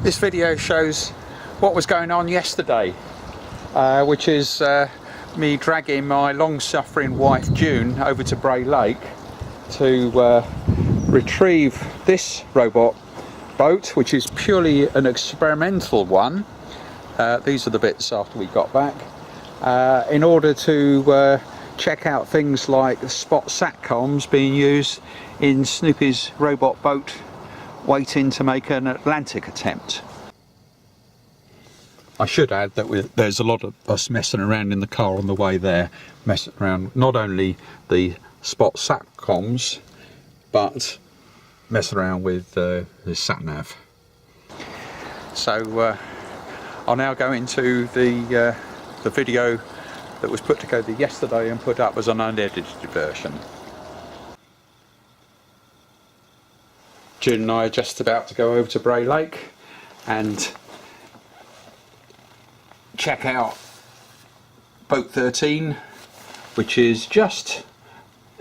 This video shows what was going on yesterday, which is me dragging my long-suffering wife June over to Bray Lake to retrieve this robot boat, which is purely an experimental one. These are the bits after we got back, in order to check out things like spot satcoms being used in Snoopy's robot boat waiting to make an Atlantic attempt. I should add that there's a lot of us messing around in the car on the way there, messing around not only the spot satcoms, but messing around with the SatNav. So I'll now go into the video that was put together yesterday and put up as an unedited version. June and I are just about to go over to Bray Lake and check out boat 13, which is just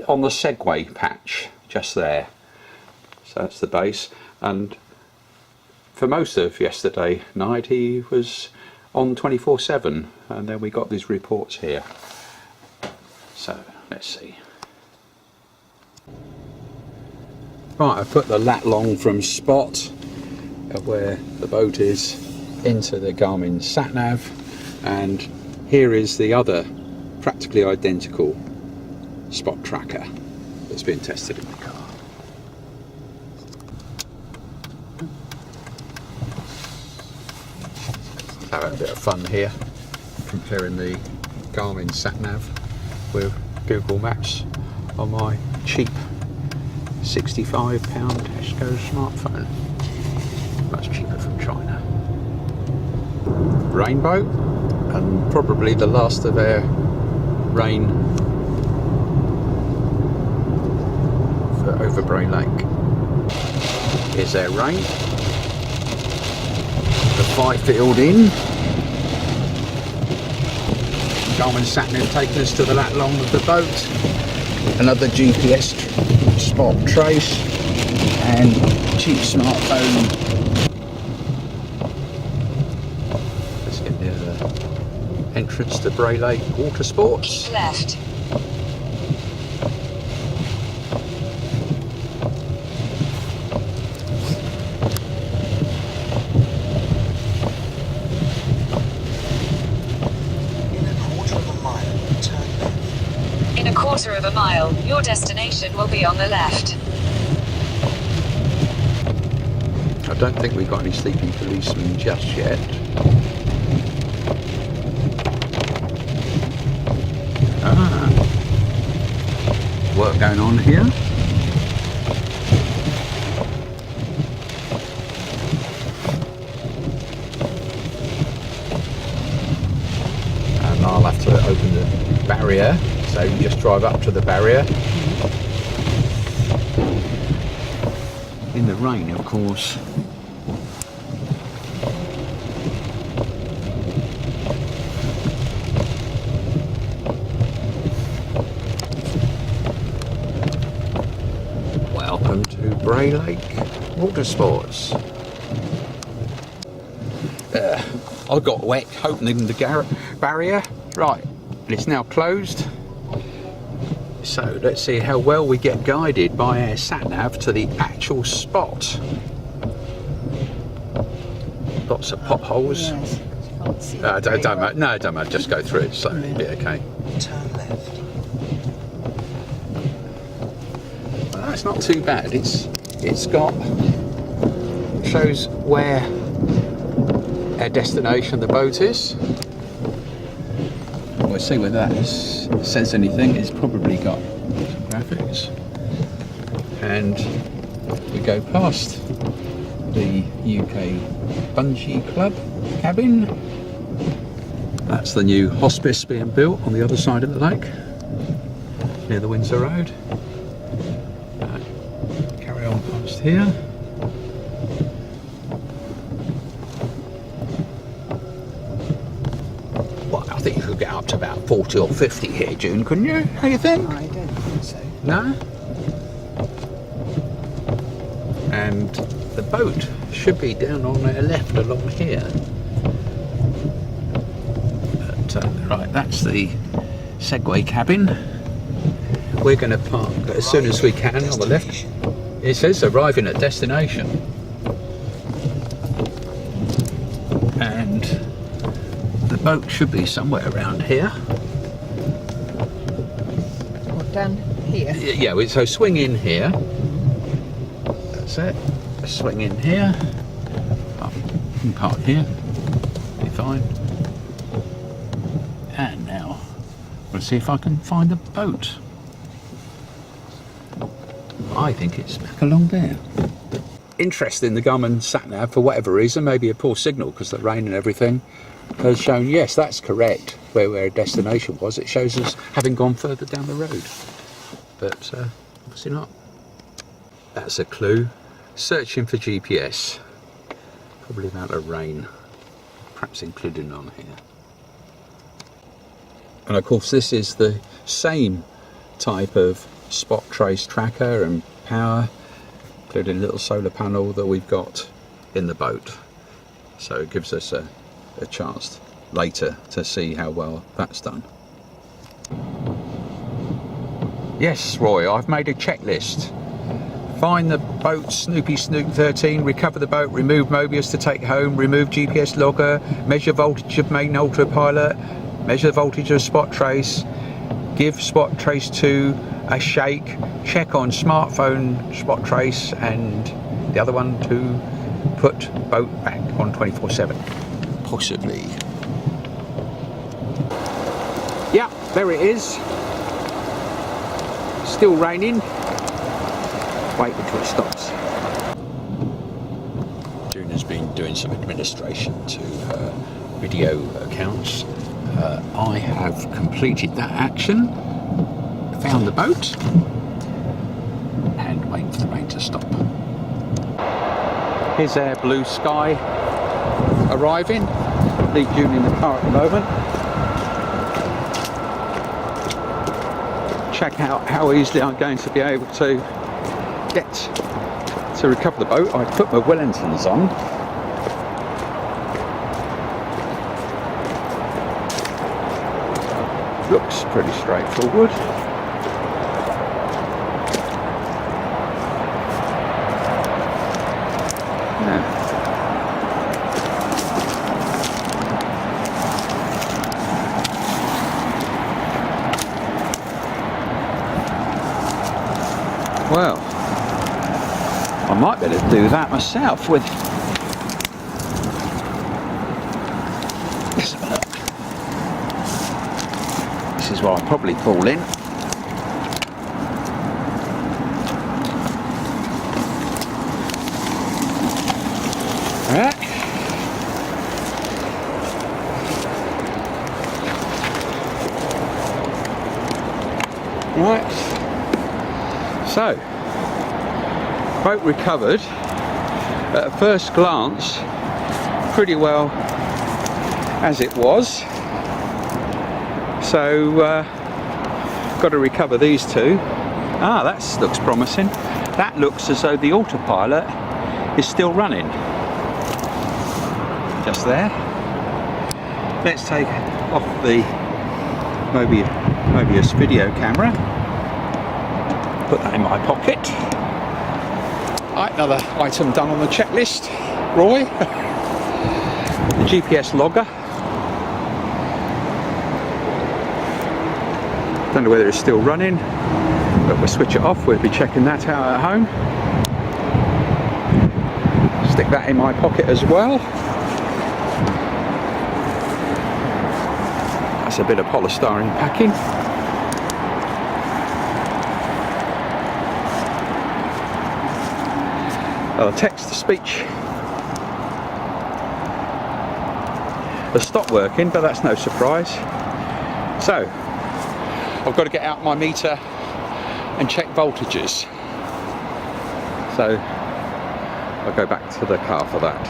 on the Segway patch, just there. So that's the base, and for most of yesterday night he was on 24/7, and then we got these reports here. So let's see. Right, I've put the lat long from spot of where the boat is into the Garmin SatNav, and here is the other practically identical spot tracker that's been tested in the car. Have a bit of fun here, comparing the Garmin SatNav with Google Maps on my cheap £65 Tesco smartphone. Much cheaper from China. Rainbow, and probably the last of our rain for over Bray Lake. Here's our rain. The 5-field in. Garmin SatNav taking us to the lat long of the boat. Another GPS spot trace and cheap smartphone. Let's get near the entrance to Bray Lake Water Sports. Left. In a quarter of a mile, your destination will be on the left. I don't think we've got any sleeping policemen just yet. Work going on here. And I'll have to open the barrier. So you just drive up to the barrier. In the rain, of course. Welcome to Bray Lake Water Sports. I got wet opening the barrier. Right, it's now closed. So let's see how well we get guided by our SatNav to the actual spot. Lots of potholes. Yes, don't matter, just go through it, so it'll be okay. Turn left. Well, that's not too bad. Shows where our destination, the boat is. We'll see whether that says anything. It's probably got some graphics. And we go past the UK Bungee Club cabin. That's the new hospice being built on the other side of the lake, near the Windsor Road. Carry on past here. I think you could get up to about 40 or 50 here, June, couldn't you? How do you think? I don't think so. No? And the boat should be down on our left along here. But, right, that's the Segway cabin. We're going to park as soon as we can on the left. It says arriving at destination. And the boat should be somewhere around here. Or down here? Yeah, so swing in here. That's it. Swing in here. Oh, you can park here. Be fine. And now we'll see if I can find the boat. I think it's back along there. Interesting, the Garmin SatNav, for whatever reason, maybe a poor signal because of the rain and everything, has shown, yes, that's correct, where our destination was. It shows us having gone further down the road. But obviously not. That's a clue. Searching for GPS. Probably about the rain, perhaps included on here. And of course this is the same type of spot trace tracker and power, including a little solar panel that we've got in the boat. So it gives us a chance later to see how well that's done. Yes, Roy, I've made a checklist. Find the boat Snoopy Sloop 13, recover the boat, remove Mobius to take home, remove GPS logger, measure voltage of main autopilot, measure the voltage of spot trace, give spot trace to a shake, check on smartphone spot trace, and the other one to put boat back on 24/7. Possibly. Yeah, there it is. Still raining. Wait until it stops. June has been doing some administration to her video accounts. I have completed that action, found the boat, and waiting for the rain to stop. Here's our blue sky arriving. Leave June in the car at the moment. Check out how easily I'm going to be able to get to recover the boat. I put my Wellingtons on. Looks pretty straightforward. Yeah. Well, I might be able to do that myself with. Let's have a look. This is where I'll probably fall in. Right. Right. So, boat recovered. At first glance, pretty well as it was. So, got to recover these two. Ah, that looks promising. That looks as though the autopilot is still running. Just there. Let's take off the Mobius video camera. Put that in my pocket. Right, another item done on the checklist, Roy. The GPS logger. Don't know whether it's still running, but we'll switch it off. We'll be checking that out at home. Stick that in my pocket as well. That's a bit of polystyrene packing. Text-to-speech has stopped working, but that's no surprise. So, I've got to get out my meter and check voltages. So, I'll go back to the car for that.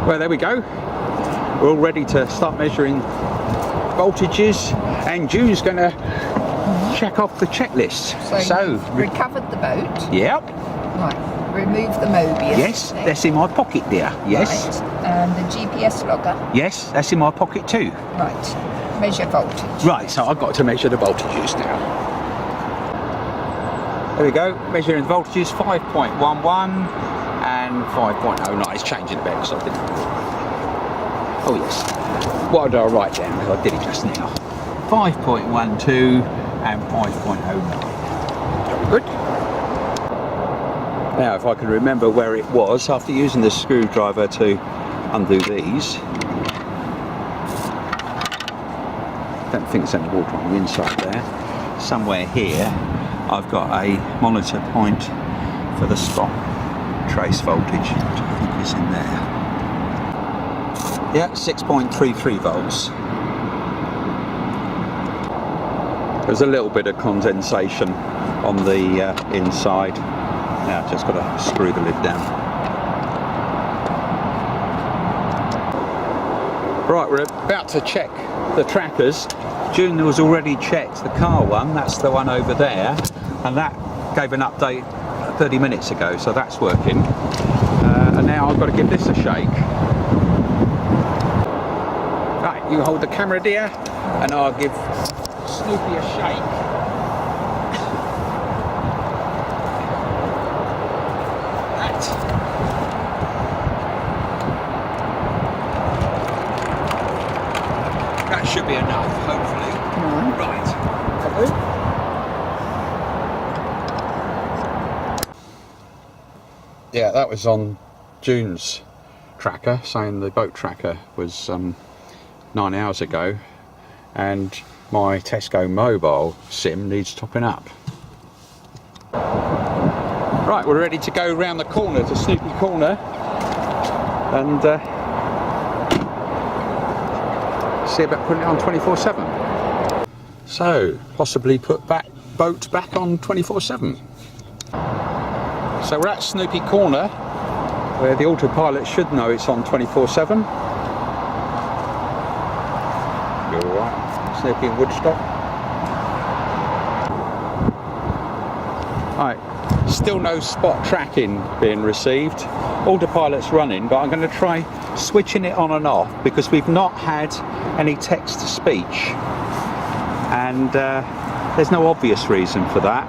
Well, there we go. We're all ready to start measuring voltages, and June's going to check off the checklist. So you've recovered the boat. Yep. Right. Remove the Mobius. Yes, that's in my pocket there. Yes. Right. And the GPS logger. Yes, that's in my pocket too. Right. Measure voltage. Right, so I've got to measure the voltages now. There we go, measuring the voltages, 5.11 and 5.09. It's changing a bit because I didn't. Oh yes. What did I write down? Because I did it just now. 5.12 and 5.09. Very good. Now, if I can remember where it was after using the screwdriver to undo these. Don't think there's any water on the inside there. Somewhere here, I've got a monitor point for the spot trace voltage, which I think is in there. Yeah, 6.33 volts. There's a little bit of condensation on the inside. Now I've just got to screw the lid down. Right, we're about to check the trackers. June was already checked the car one, that's the one over there, and that gave an update 30 minutes ago, so that's working. And now I've got to give this a shake. Right, you hold the camera, dear, and I'll give Snoopy a shake. That should be enough, hopefully. Right. Yeah, that was on June's tracker, saying the boat tracker was 9 hours ago, and my Tesco mobile SIM needs topping up. Right, we're ready to go round the corner to Snoopy Corner and see about putting it on 24/7. So, possibly put boat back on 24/7. So we're at Snoopy Corner, where the autopilot should know it's on 24/7. You're alright, Snoopy in Woodstock. Right, still no spot tracking being received. Autopilot's running, but I'm going to try switching it on and off because we've not had any text to speech, and there's no obvious reason for that.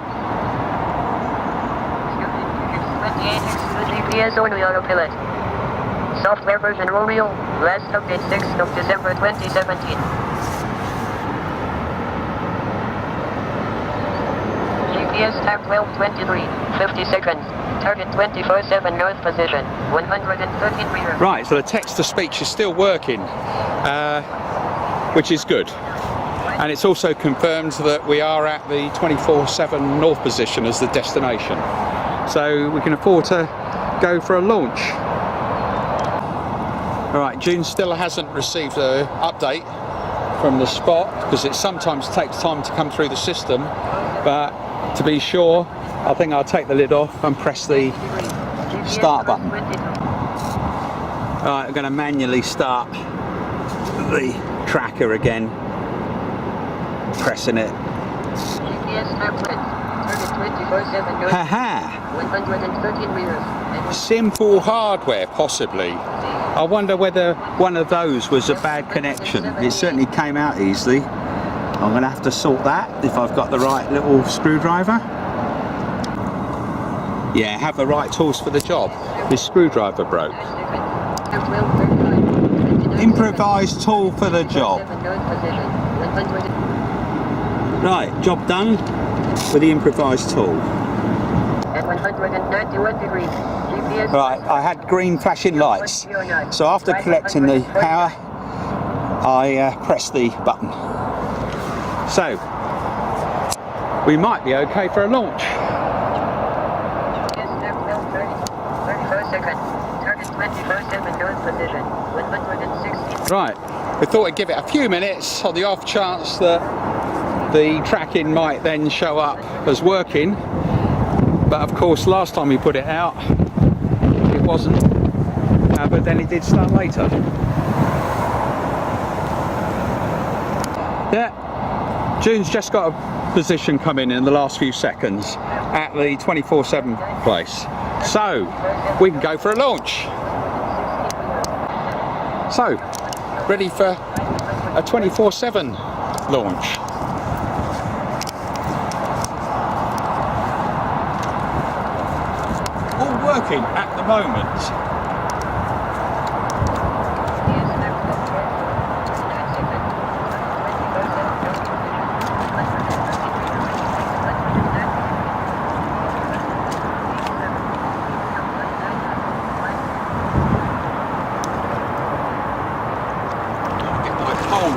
GPS only autopilot. Software version Romeo. Last update 6th of December 2017. GPS time 12:23. 50 seconds. Target 24/7 north position. 113 meters. Right, so the text to speech is still working, which is good. And it's also confirmed that we are at the 24/7 north position as the destination. So we can afford to go for a launch. Alright, June still hasn't received an update from the spot because it sometimes takes time to come through the system, but to be sure, I think I'll take the lid off and press the start button. Alright, I'm going to manually start the tracker again, pressing it. Haha! 113 meters. Simple hardware, possibly. I wonder whether one of those was a bad connection. It certainly came out easily. I'm going to have to sort that if I've got the right little screwdriver. Yeah, have the right tools for the job. This screwdriver broke. Improvised tool for the job. Right, job done with the improvised tool. At 191 degrees. GPS. Right, I had green flashing lights. So after collecting the power, I pressed the button. So, we might be okay for a launch. 34 seconds. Target 24/7 north position. 116. Right, we thought we'd give it a few minutes on the off chance that the tracking might then show up as working. But of course, last time we put it out, it wasn't. But then it did start later. Yeah, June's just got to position come in the last few seconds at the 24/7 place. So we can go for a launch. So ready for a 24/7 launch. All working at the moment.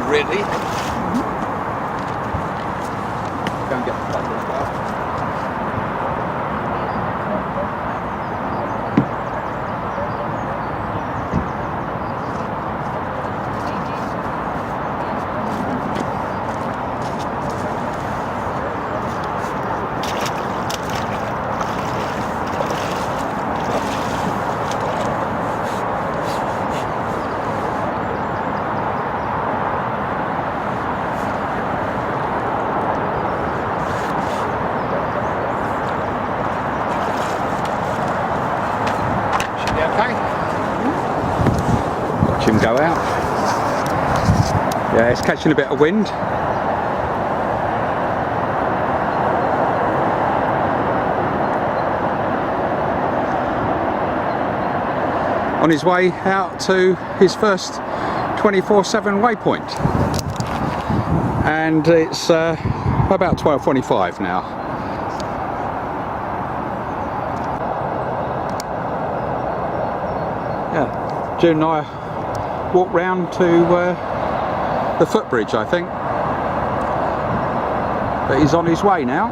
Really? Go and get the plug as well. Watch him go out. Yeah, it's catching a bit of wind. On his way out to his first 24/7 waypoint. And it's about 12:25 now. Yeah, June and I walked round to the footbridge, I think. But he's on his way now,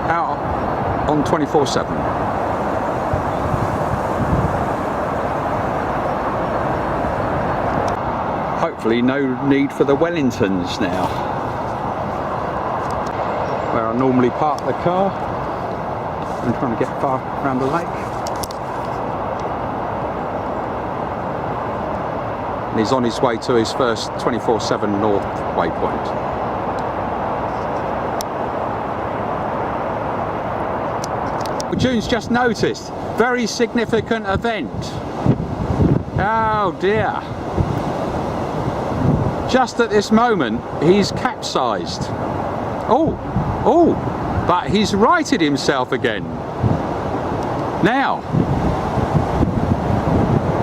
out on 24/7. Hopefully no need for the Wellingtons now. Where I normally park the car. I'm trying to get far around the lake. And he's on his way to his first 24/7 north waypoint. Well, June's just noticed, very significant event. Oh dear. Just at this moment, he's capsized. Oh, but he's righted himself again. Now,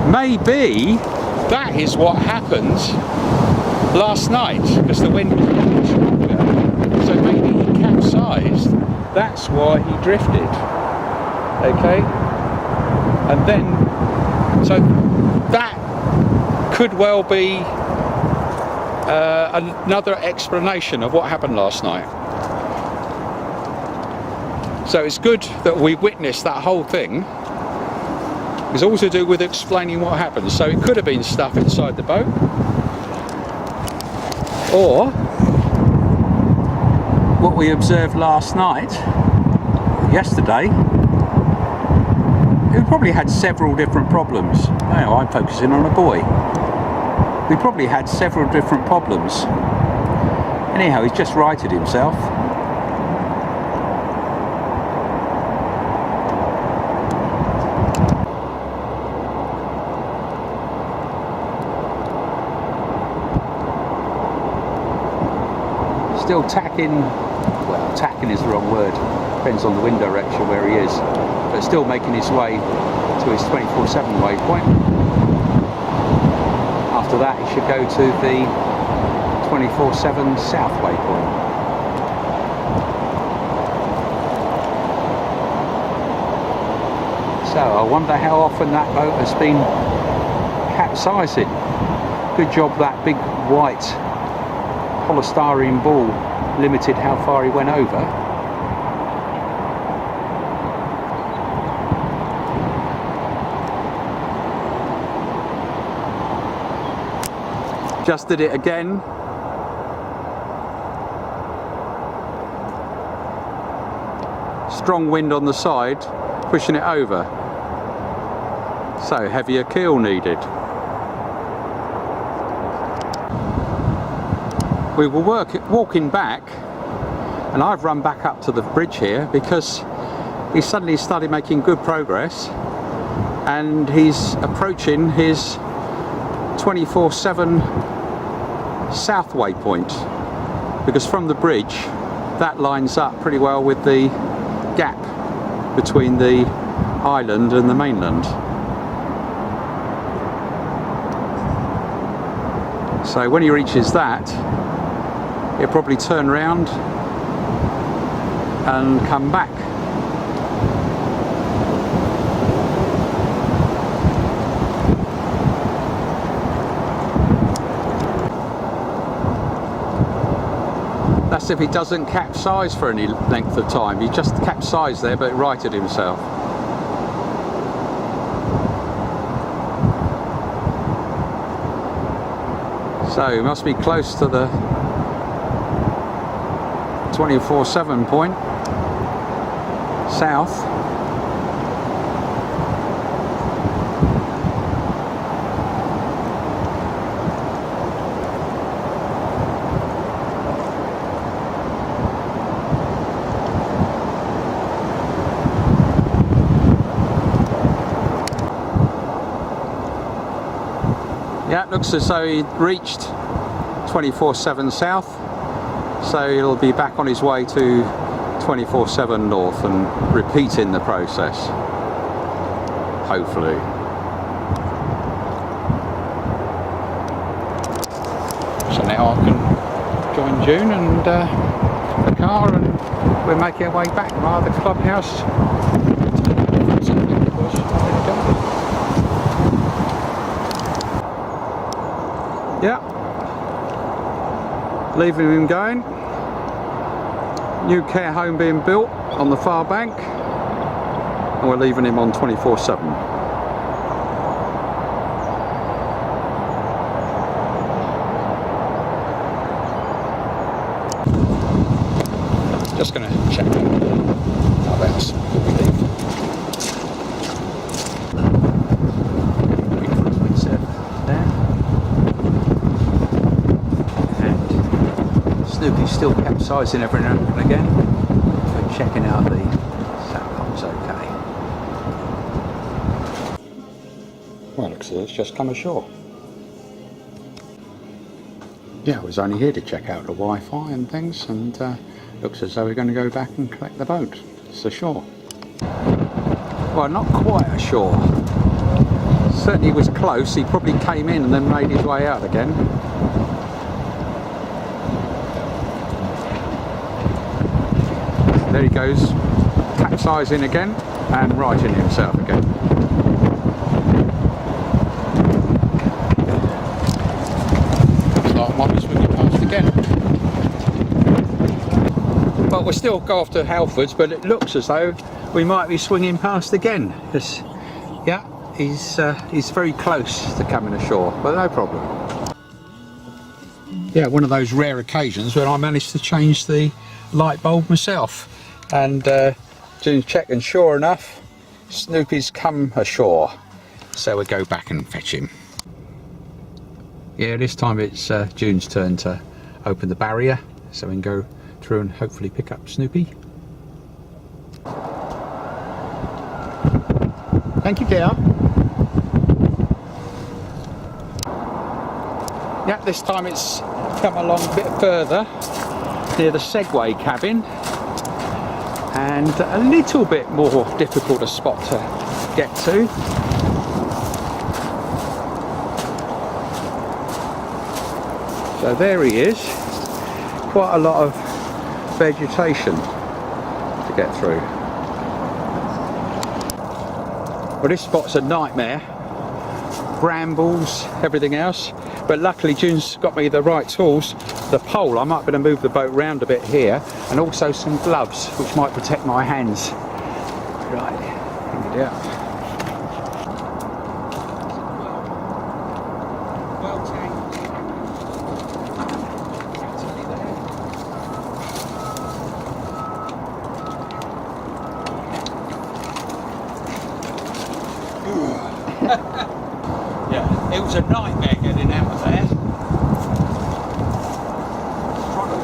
maybe that is what happened last night, because the wind was much stronger. So maybe he capsized, that's why he drifted. Okay? And then, so that could well be another explanation of what happened last night. So it's good that we witnessed that whole thing. It's all to do with explaining what happened. So it could have been stuff inside the boat, or what we observed last night, yesterday. We probably had several different problems. Now I'm focusing on a buoy. We probably had several different problems. Anyhow, he's just righted himself. Still tacking, well, tacking is the wrong word, depends on the wind direction where he is, but still making his way to his 24/7 waypoint. After that, he should go to the 24/7 south waypoint. So I wonder how often that boat has been capsizing. Good job that big white polystyrene ball limited how far he went over. Just did it again. Strong wind on the side, pushing it over. So heavier keel needed. We were walking back And I've run back up to the bridge here because he suddenly started making good progress, and he's approaching his 24/7 south waypoint, because from the bridge that lines up pretty well with the gap between the island and the mainland. So when he reaches that, he'll probably turn round and come back. That's if he doesn't capsize for any length of time. He just capsized there, but righted himself. So he must be close to the 24/7 point south. Yeah, it looks as though he reached 24/7 south, so he'll be back on his way to 24/7 north and repeating the process, hopefully. So now I can join June and the car, and we're making our way back via the clubhouse. Yeah, leaving him going. New care home being built on the far bank, and we're leaving him on 24/7. Just going to check how that's Snoopy's still capsizing every now and again. We're checking out the SatNav's okay. Well, looks like it's just come ashore. Yeah, I was only here to check out the Wi-Fi and things, and looks as though we're going to go back and collect the boat. It's ashore. Well, not quite ashore. Certainly was close. He probably came in and then made his way out again. There he goes, capsizing again and righting himself again. Looks like I might be swinging past again. But we'll still go off to Halfords, but it looks as though we might be swinging past again. Because, yeah, he's very close to coming ashore, but no problem. Yeah, one of those rare occasions when I managed to change the light bulb myself. And June's checked, and sure enough, Snoopy's come ashore. So we'll go back and fetch him. Yeah, this time it's June's turn to open the barrier, so we can go through and hopefully pick up Snoopy. Thank you, dear. Yeah, this time it's come along a bit further near the Segway cabin, and a little bit more difficult a spot to get to. So there he is, quite a lot of vegetation to get through. Well, this spot's a nightmare, brambles, everything else, but luckily June's got me the right tools. The pole, I might be able to move the boat round a bit here, and also some gloves which might protect my hands. Right, bring it out. Well tanked. Yeah, it was a nightmare getting out of there.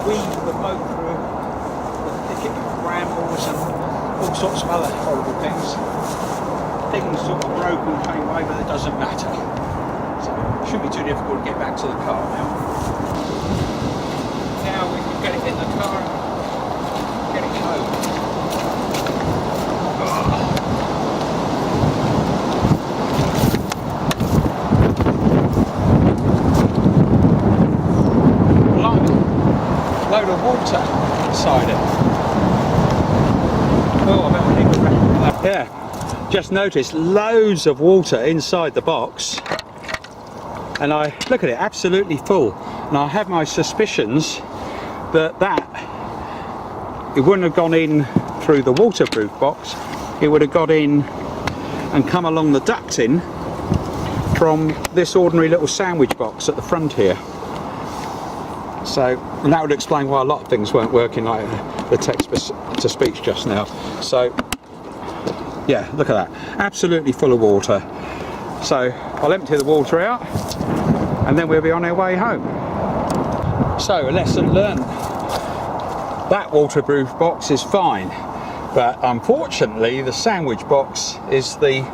Weave the boat through the brambles and all sorts of other horrible things. Things sort of broken came away, but it doesn't matter. So it shouldn't be too difficult to get back to the car now. Now we can get it in the car and get it home. Load of water inside it. Oh, I better keep it back. Yeah, just noticed loads of water inside the box, and I look at it, absolutely full. And I have my suspicions that it wouldn't have gone in through the waterproof box. It would have got in and come along the ducting from this ordinary little sandwich box at the front here. So, and that would explain why a lot of things weren't working, like the text to speech just now. So, yeah, look at that, absolutely full of water. So I'll empty the water out and then we'll be on our way home. So, a lesson learned. That waterproof box is fine, but unfortunately the sandwich box is the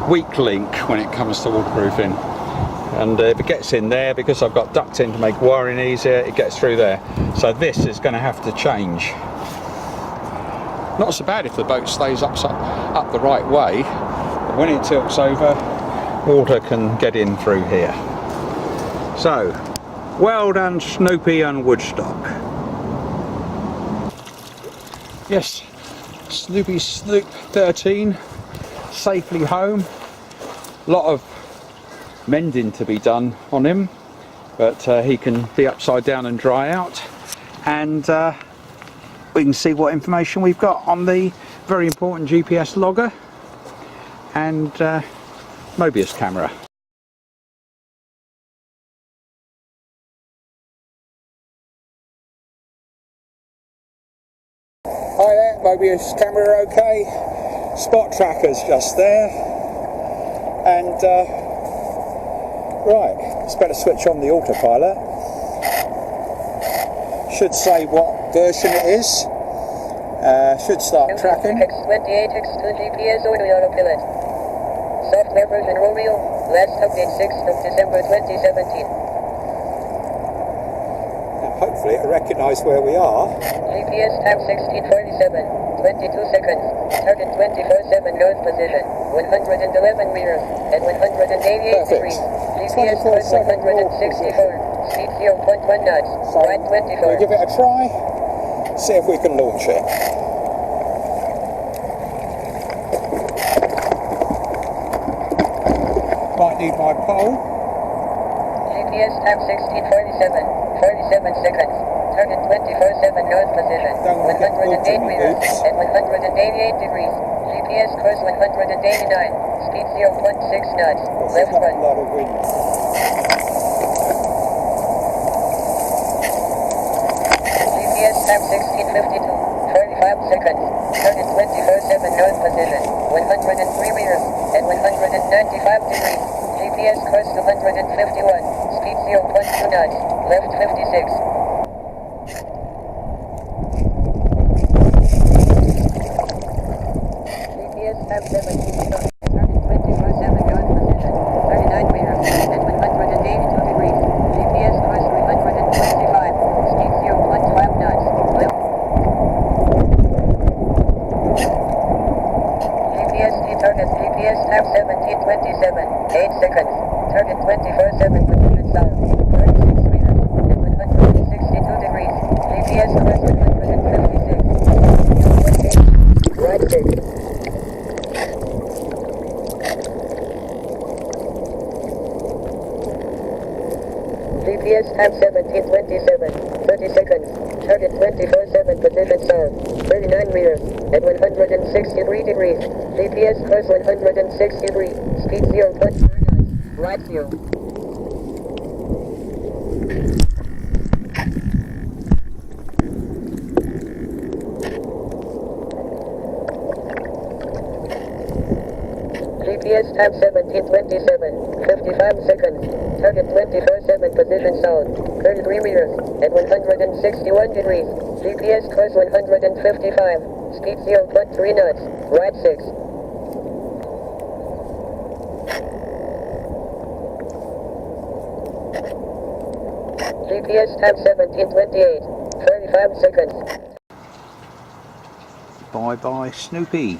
weak link when it comes to waterproofing. And if it gets in there, because I've got ducting to make wiring easier, it gets through there. So this is going to have to change. Not so bad if the boat stays up the right way, but when it tilts over, water can get in through here. So, well done Snoopy and Woodstock. Yes, Snoopy Sloop 13, safely home. A lot of mending to be done on him, but he can be upside down and dry out, and we can see what information we've got on the very important GPS logger and Mobius camera. Hi there, Mobius camera okay, spot tracker's just there, and right, it's better switch on the autopilot. Should say what version it is. Should start tracking. X28X2 GPS autopilot. Software version Romeo. Last update 6th of December 2017. And hopefully it'll recognise where we are. GPS time 1647. 22 seconds. Target 24/7 north position. 111 meters and 188 degrees. GPS course 164. Speed 0.1 knots. So Wind 24. we'll give it a try. See if we can launch it. Might need my pole. GPS time 1647. 47 seconds. Target 24/7 north position. 108 meters and 188 degrees. GPS course 189. Speed 0.6 knots. Left A one. lot of wind. GPS time 1652. 45 seconds. Target 24/7 north position. 103 meters and 195 degrees. GPS course 251. Speed 0.2 knots. Left 56. GPS time 17. Target 24/7 north position. 39 meters and 182 degrees. GPS course 325. Speed 0.5 knots. Left. GPS target. GPS time 1727. 8 seconds. Target 24/7 position south. 36 meters and 162 degrees. GPS course 156. Right stick. GPS time 1727. 30 seconds. Target 24/7 position south. 39 meters and 163 degrees. GPS course 160 degrees. Speed 0.4 knots. Right 0. GPS time 1727. 55 seconds. Target 24/7 position south. 33 meters and 161 degrees. GPS course 155. Speed 0.3 knots. Right 6. GPS time 17:28. 35 seconds. Bye bye Snoopy.